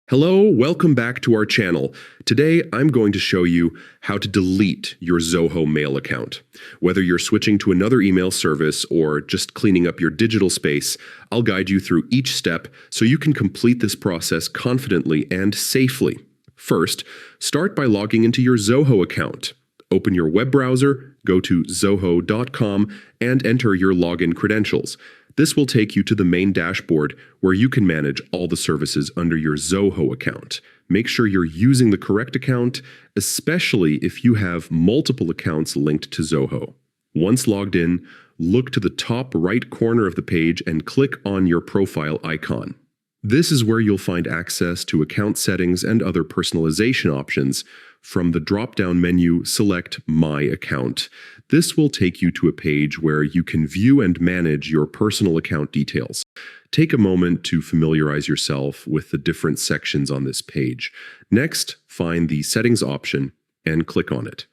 Hello, welcome back to our channel. Today, I'm going to show you how to delete your Zoho mail account. Whether you're switching to another email service or just cleaning up your digital space, I'll guide you through each step so you can complete this process confidently and safely. First, start by logging into your Zoho account. Open your web browser, go to zoho.com, and enter your login credentials. This will take you to the main dashboard where you can manage all the services under your Zoho account. Make sure you're using the correct account, especially if you have multiple accounts linked to Zoho. Once logged in, look to the top right corner of the page and click on your profile icon. This is where you'll find access to account settings and other personalization options. From the drop-down menu, select My Account. This will take you to a page where you can view and manage your personal account details. Take a moment to familiarize yourself with the different sections on this page. Next, find the Settings option and click on it.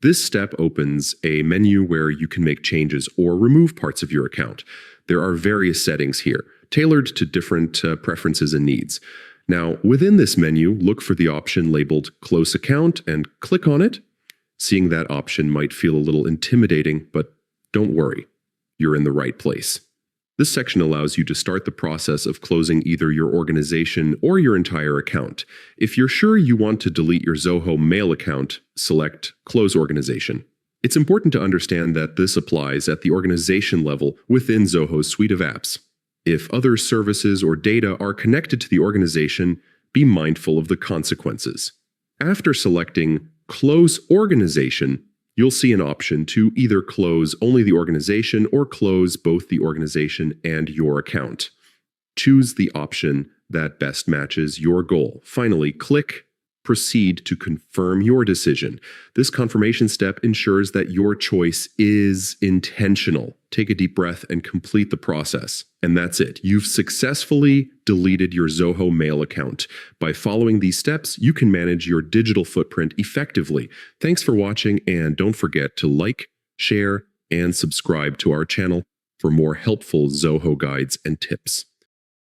This step opens a menu where you can make changes or remove parts of your account. There are various settings here, tailored to different preferences and needs. Now, within this menu, look for the option labeled Close Account and click on it. Seeing that option might feel a little intimidating, but don't worry, you're in the right place. This section allows you to start the process of closing either your organization or your entire account. If you're sure you want to delete your Zoho mail account, select Close Organization. It's important to understand that this applies at the organization level within Zoho's suite of apps. If other services or data are connected to the organization, be mindful of the consequences. After selecting Close Organization, you'll see an option to either close only the organization or close both the organization and your account. Choose the option that best matches your goal. Finally, click Proceed to confirm your decision. This confirmation step ensures that your choice is intentional. Take a deep breath and complete the process. And that's it. You've successfully deleted your Zoho mail account. By following these steps, you can manage your digital footprint effectively. Thanks for watching, and don't forget to like, share, and subscribe to our channel for more helpful Zoho guides and tips.